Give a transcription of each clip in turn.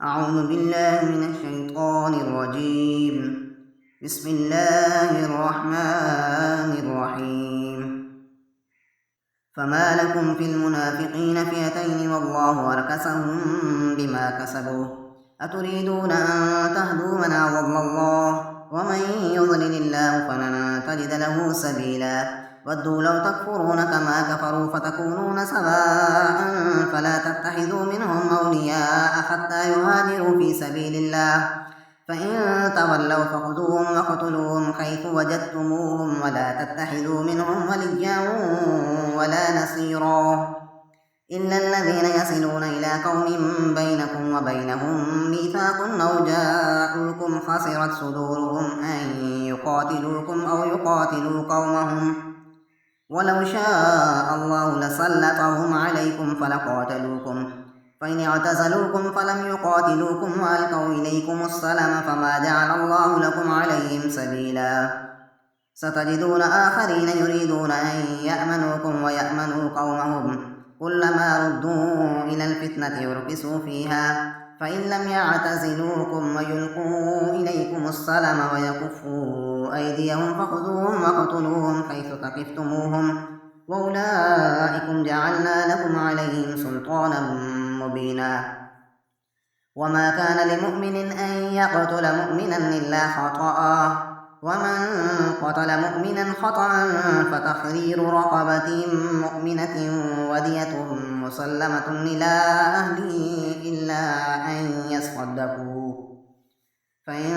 أعوذ بالله من الشيطان الرجيم. بسم الله الرحمن الرحيم. فما لكم في المنافقين فئتين والله أركسهم بما كسبوا أتريدون أن تهدوا من أضل الله ومن يضلل الله فلن تجد له سبيلا ودوا لو تكفرون كما كفروا فتكونون سواء فلا تتخذوا منهم أولياء حتى يهاجروا في سبيل الله فإن تولوا فخذوهم وقتلوهم حيث وجدتموهم ولا تتخذوا منهم وليا ولا نصيرا إلا الذين يصلون إلى قوم بينكم وبينهم ميثاق أو جاءوكم حصرت صدورهم أن يقاتلوكم أو يقاتلوا قومهم ولو شاء الله لسلطهم عليكم فلقاتلوكم فإن اعتزلوكم فلم يقاتلوكم وألقوا إليكم السلم فما جعل الله لكم عليهم سبيلا ستجدون آخرين يريدون أن يأمنوكم ويأمنوا قومهم كلما ردوا إلى الفتنة يركسوا فيها فإن لم يعتزلوكم ويلقوا إليكم السلم ويكفوا أيديهم فخذوهم وقتلوهم حيث ثقفتموهم وأولئكم جعلنا لكم عليهم سلطانا مبينا وما كان لمؤمن أن يقتل مؤمنا إلا خطأ ومن قتل مؤمنا خطأ فتحرير رقبة مؤمنة ودية مسلمة إلى أهله إلا أن يصدقوا فإن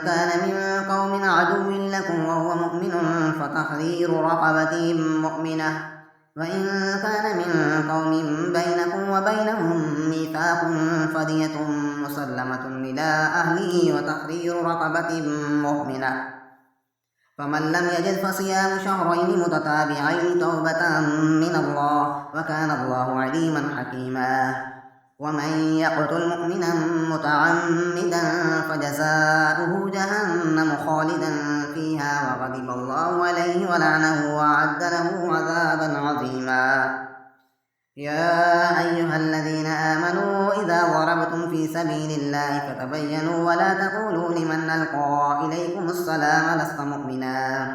كان من قوم عدو لكم وهو مؤمن فتحرير رقبة مؤمنة وإن كان من قوم بينكم وبينهم ميثاق فدية مسلمة إلى أهله وتحرير رقبة مؤمنة فمن لم يجد فصيام شهرين متتابعين توبة من الله وكان الله عليما حكيما ومن يقتل مؤمنا متعمدا فجزاؤه جهنم خالدا فيها وغضب الله عليه ولعنه وأعد له عذابا عظيما يا أيها الذين آمنوا إذا ضربتم في سبيل الله فتبينوا ولا تقولوا لمن ألقى إليكم السلام لست مؤمنا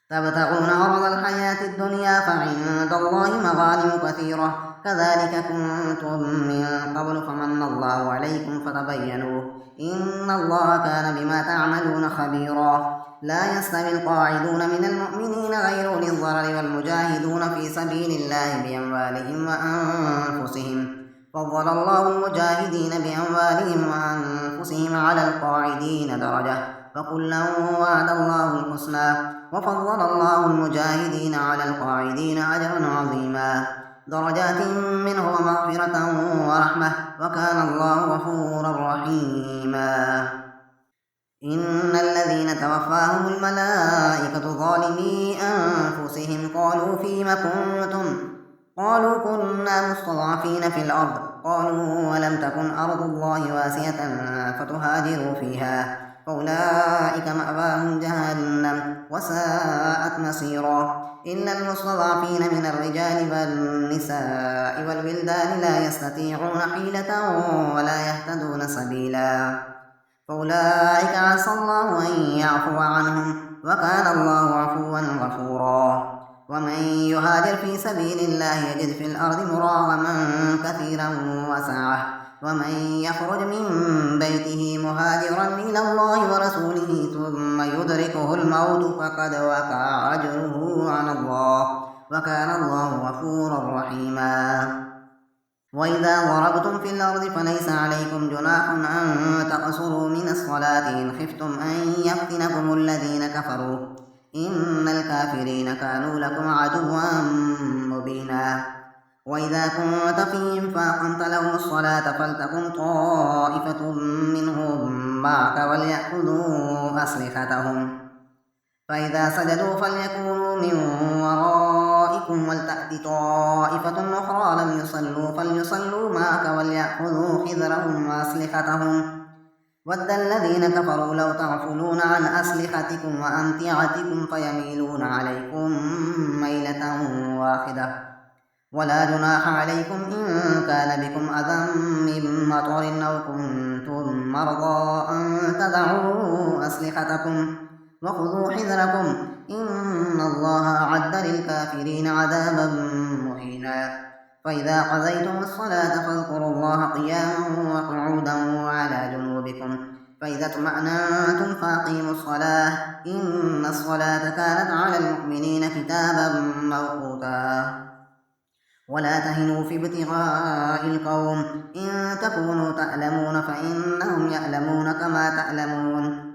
تبتغون عرض الحياة الدنيا فعند الله مغانم كثيرة كذلك كنتم من قبل فمن الله عليكم فتبينوا إن الله كان بما تعملون خبيرا لا يستوي القاعدون من المؤمنين غير أولي الضرر والمجاهدون في سبيل الله بأموالهم وأنفسهم فضل الله المجاهدين بأموالهم وأنفسهم على القاعدين درجة فكلا وعد الله الحسنى وفضل الله المجاهدين على القاعدين أجرا عظيما درجات منه ومغفرة ورحمة وكان الله غفورا رحيما إن الذين توفاهم الملائكة ظالمي أنفسهم قالوا فيم كنتم قالوا كنا مستضعفين في الأرض قالوا ولم تكن أرض الله واسعة فتهاجروا فيها فأولئك مأواهم جهنم وساءت مصيرا إلا المستضعفين من الرجال والنساء والولدان لا يستطيعون حيلة ولا يهتدون سبيلا فأولئك عسى الله أن يعفو عنهم وكان الله عفوا غفورا ومن يهاجر في سبيل الله يجد في الأرض مراغما كثيرا وسعة ومن يخرج من بيته مهاجرا إلى الله ورسوله ثم يدركه الموت فقد وقع أجره على الله وكان الله غفورا رحيما وإذا ضربتم في الأرض فليس عليكم جناح أن تقصروا من الصلاة إن خفتم أن يفتنكم الذين كفروا إن الكافرين كانوا لكم عدوا مبينا وإذا كنت فيهم فأقمت لهم الصلاة فلتقم طائفة منهم معك وليأخذوا أسلحتهم فإذا سجدوا فليكونوا من ورائكم ولتأت طائفة أخرى لم يصلوا فليصلوا معك وليأخذوا حذرهم وأسلحتهم ود الذين كفروا لو تغفلون عن أسلحتكم وأمتعتكم فيميلون عليكم ميلة واحدة ولا جناح عليكم إن كان بكم أذى من مطر أو كنتم مرضى أن تضعوا أسلحتكم وخذوا حذركم إن الله أعد للكافرين عذابا مهينا فإذا قضيتم الصلاة فاذكروا الله قياما وقعودا وعلى جنوبكم فإذا اطمأننتم فأقيموا الصلاة إن الصلاة كانت على المؤمنين كتابا موقوتا ولا تهنوا في ابتغاء القوم إن تكونوا تألمون فإنهم يألمون كما تألمون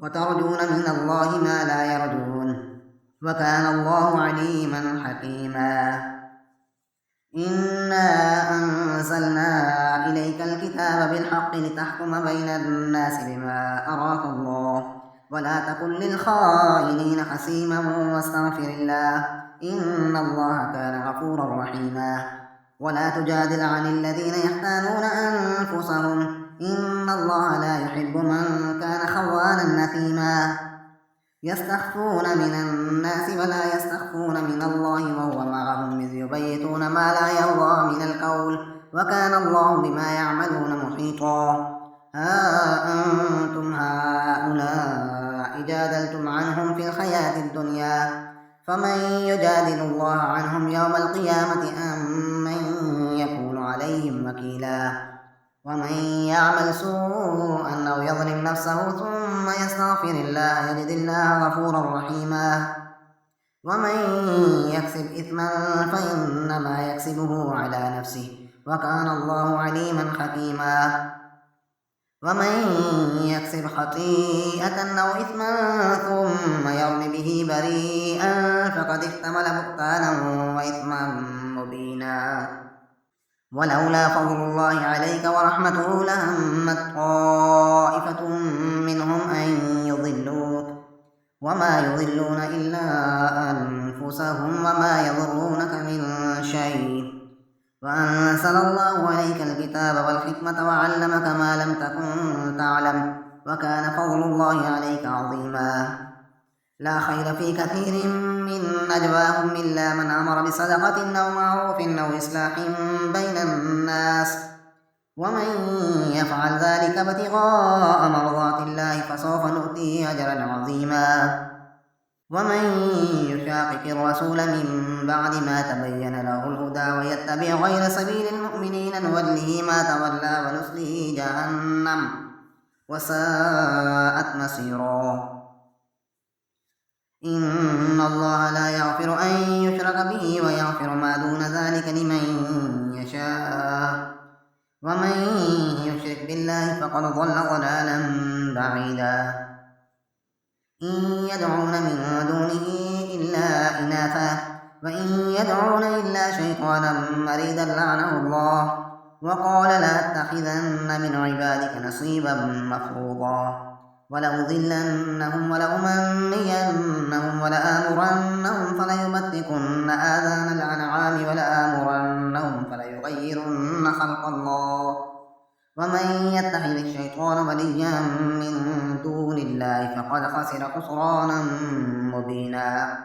وترجون من الله ما لا يرجون وكان الله عليما حكيما إنا أنزلنا إليك الكتاب بالحق لتحكم بين الناس بما أراك الله ولا تكن للخائنين حسيما واستغفر الله إن الله كان غفورا رحيما ولا تجادل عن الذين يختانون أنفسهم إن الله لا يحب من كان خوانا نثيما يستخفون من الناس ولا يستخفون من الله وهو معهم إذ يبيتون ما لا يرضى من القول وكان الله بما يعملون محيطا ها أنتم هؤلاء جادلتم عنهم في الحياة الدنيا فمن يجادل الله عنهم يوم القيامة أم من يكون عليهم وكيلا ومن يعمل سوءا أو يظلم نفسه ثم يستغفر الله يجد الله غفورا رحيما ومن يكسب إثما فإنما يكسبه على نفسه وكان الله عليما حكيما ومن يكسب خطيئة أو إثما ثم يرم به بريئا فقد احتمل بهتانا وإثما مبينا ولولا فضل الله عليك ورحمته لهمت طائفة منهم أن يضلوك وما يضلون إلا أنفسهم وما يضرونك من شيء وأنزل الله عليك الكتاب والحكمة وعلمك ما لم تكن تعلم وكان فضل الله عليك عظيما لا خير في كثير من نجواهم إلا من أمر بصدقة أو معروف أو إصلاح بين الناس ومن يفعل ذلك ابتغاء مرضات الله فسوف نؤتيه أجرا عظيما ومن يشاقق الرسول من بعد ما تبين له الهدى ويتبع غير سبيل المؤمنين نوله ما تولى ونصله جهنم وساءت مصيرا إن الله لا يغفر أن يشرك به ويغفر ما دون ذلك لمن يشاء ومن يشرك بالله فقد ضل ضلالا بعيدا إن يدعون من دونه إلا إناثا وإن يدعون إلا شيطانا مريدا لعنه الله وقال لأتخذن من عبادك نصيبا مفروضا ولأضلنهم ولأمنينهم ولآمرنهم فليبتكن آذان الأنعام ولآمرنهم فليغيرن خلق الله ومن يتخذ الشيطان وليا من دون الله فقد خسر خسرانا مبينا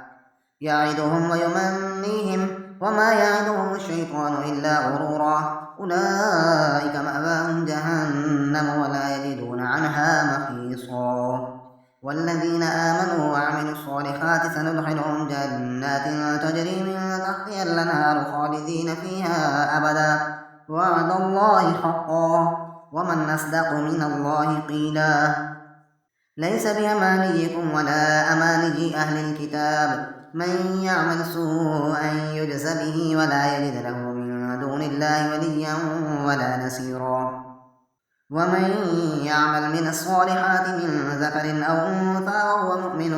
يعدهم ويمنيهم وما يعدهم الشيطان إلا غرورا أولئك مأواهم جهنم ولا يجدون عنها محيصا والذين آمنوا وعملوا الصالحات سندخلهم جنات تجري من تحتها الأنهار خالدين فيها أبدا وعد الله حقا ومن أصدق من الله قيلا ليس بأمانيكم ولا أماني أهل الكتاب من يعمل سوءا يجز به ولا يجد له من دون الله وليا ولا نصيرا ومن يعمل من الصالحات من ذكر أو أنثى وهو مؤمن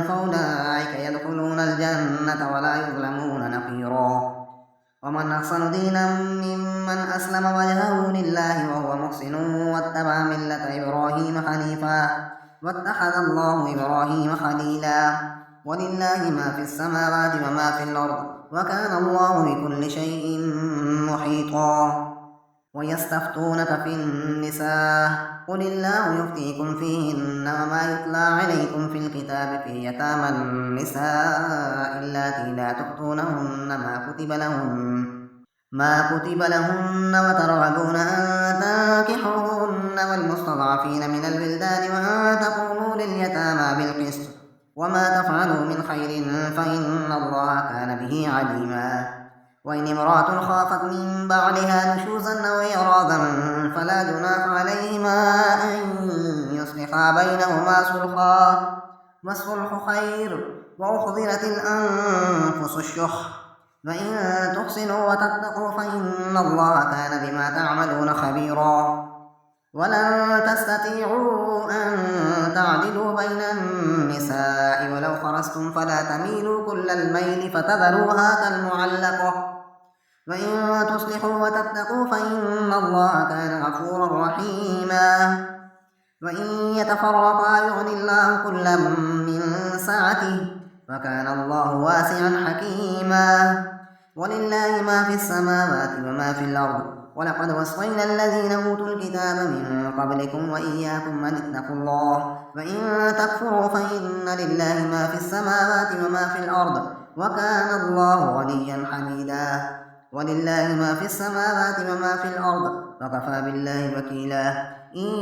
فأولئك يدخلون الجنة ولا يظلمون نقيرا ومن أحسن دينا ممن أسلم وجهه لله وهو محسن واتبع ملة إبراهيم حنيفا واتخذ الله إبراهيم خليلا ولله ما في السماوات وما في الأرض وكان الله بكل شيء محيطا ويستفتونك في النساء قل الله يفتيكم فيهن وما يتلى عليكم في الكتاب في يتامى النساء اللاتي لا تؤتونهن ما كتب لهن وترغبون أن المستضعفين من الولدان وأن تقوموا لليتامى بالقسط وما تفعلوا من خير فإن الله كان به عليما. وإن امرأة خافت من بعلها نشوزا أو إعراضا فلا جناح عليهما أن يصلحا بينهما صلحا والصلح خير وأحضرت الأنفس الشح فإن تحسنوا وتتقوا فإن الله كان بما تعملون خبيرا. ولن تستطيعوا أن تعدلوا بين النساء ولو حرصتم فلا تميلوا كل الميل فتذروها كالمعلقة وإن تصلحوا وتتقوا فإن الله كان غفورا رحيما. وإن يتفرقا يغن الله كلا من سعته وكان الله واسعا حكيما. ولله ما في السماوات وما في الأرض ولقد وصينا الذين أوتوا الكتاب من قبلكم وإياكم أن اتقوا الله وإن تكفروا فإن لله ما في السماوات وما في الأرض وكان الله غنيا حميدا. ولله ما في السماوات وما في الأرض وكفى بالله وكيلا. إن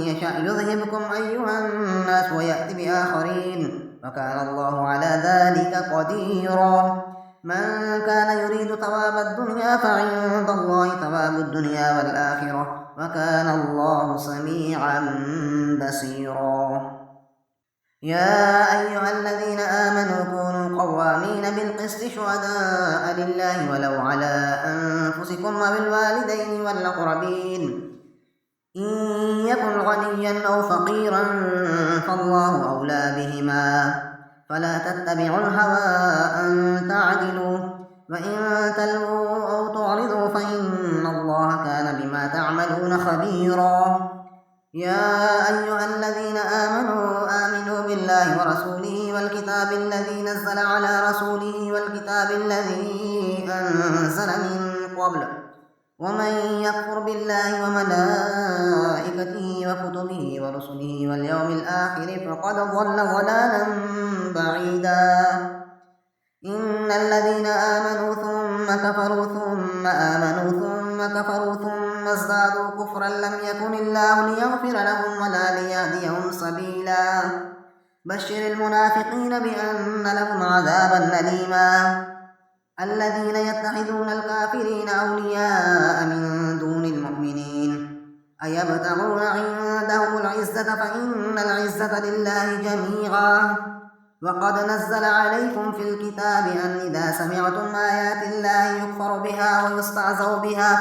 يشأ يذهبكم أيها الناس ويأتي بآخرين وكان الله على ذلك قديرا. من كان يريد ثواب الدنيا فعند الله ثواب الدنيا والآخرة وكان الله سميعا بصيرا. يا أيها الذين آمنوا كونوا قوامين بالقسط شهداء لله ولو على أنفسكم وبالوالدين والأقربين إن يكن غنيا أو فقيرا فالله أولى بهما فلا تتبعوا الهوى أن تعدلوا وإن تلووا أو تعرضوا فإن الله كان بما تعملون خبيرا. يا أيها الذين آمنوا بالله ورسوله والكتاب الذي نزل على رسوله والكتاب الذي أنزل من قبل ومن يكفر بالله وملائكته وكتبه ورسله واليوم الآخر فقد ضل ضلالا بعيدا. إن الذين آمنوا ثم كفروا ثم آمنوا ثم كفروا ثم ازدادوا كفرا لم يكن الله ليغفر لهم ولا ليهديهم سبيلا. بشر المنافقين بأن لهم عذابا أليما. الذين يتخذون الكافرين أولياء من دون المؤمنين أيبتغون عندهم العزة فإن العزة لله جميعا. وقد نزل عليكم في الكتاب أن إذا سمعتم آيات الله يكفر بها ويستعزوا بها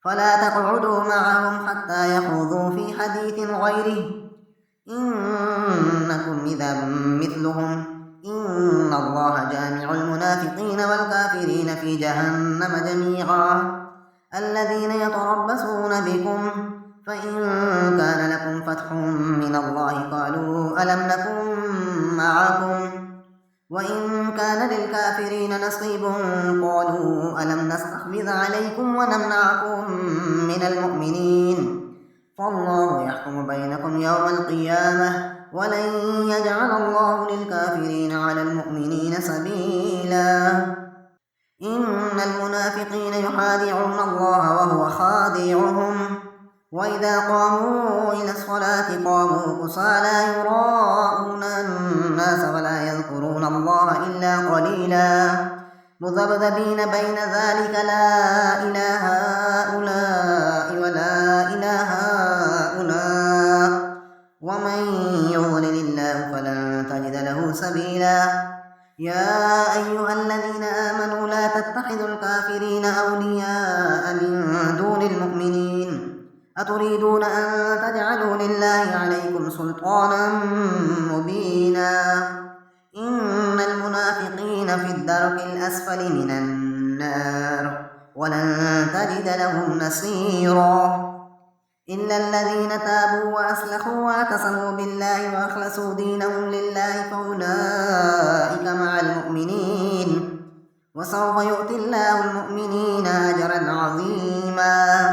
فلا تقعدوا معهم حتى يخوضوا في حديث غيره إنكم إذا مثلهم إن الله جامع المنافقين والكافرين في جهنم جميعا. الذين يتربصون بكم فإن كان لكم فتح من الله قالوا ألم نكن معكم وإن كان للكافرين نصيب قالوا ألم نستحوذ عليكم ونمنعكم من المؤمنين فالله يحكم بينكم يوم القيامة ولن يجعل الله للكافرين على المؤمنين سبيلا. إن المنافقين يخادعون الله وهو خادعهم وإذا قاموا إلى الصلاة قاموا كسالى يراءون الناس ولا يذكرون الله إلا قليلا مذبذبين بين ذلك لا إله هؤلاء ولا إله هؤلاء ومن يضلل الله فلن تجد له سبيلا. يا أيها الذين آمنوا لا تتخذوا الكافرين أولياء من دون المؤمنين أتريدون أن تجعلوا لله عليكم سلطانا مبينا. إن المنافقين في الدرك الأسفل من النار ولن تجد لهم نصيرا إلا الذين تابوا وأصلحوا واعتصموا بالله وأخلصوا دينهم لله فأولئك مع المؤمنين وسوف يؤتي الله المؤمنين أجرا عظيما.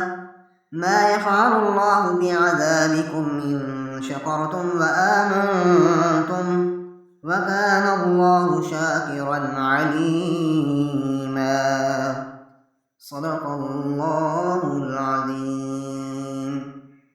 ما يفعل الله بعذابكم إن شكرتم وآمنتم وكان الله شاكرا عليما. صدق الله العظيم.